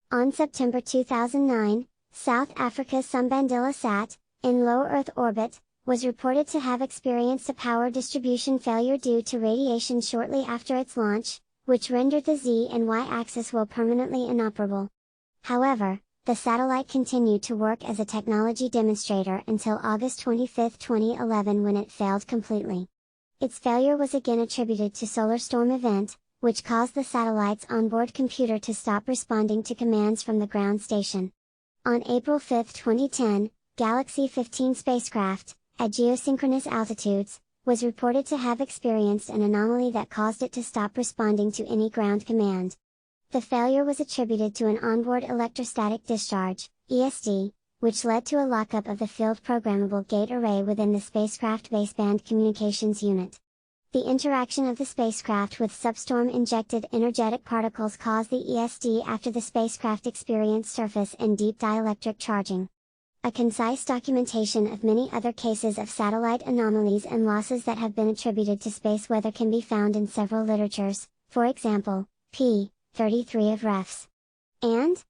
On September 2009, South Africa's Sumbandila sat, in low Earth orbit, was reported to have experienced a power distribution failure due to radiation shortly after its launch, which rendered the Z and Y axis will permanently inoperable. However, the satellite continued to work as a technology demonstrator until August 25, 2011 when it failed completely. Its failure was again attributed to solar storm event, which caused the satellite's onboard computer to stop responding to commands from the ground station. On April 5, 2010, Galaxy 15 spacecraft, at geosynchronous altitudes, was reported to have experienced an anomaly that caused it to stop responding to any ground command. The failure was attributed to an onboard electrostatic discharge, ESD, which led to a lockup of the field programmable gate array within the spacecraft baseband communications unit. The interaction of the spacecraft with substorm-injected energetic particles caused the ESD after the spacecraft experienced surface and deep dielectric charging. A concise documentation of many other cases of satellite anomalies and losses that have been attributed to space weather can be found in several literatures, for example, p. 33 of Refs. And,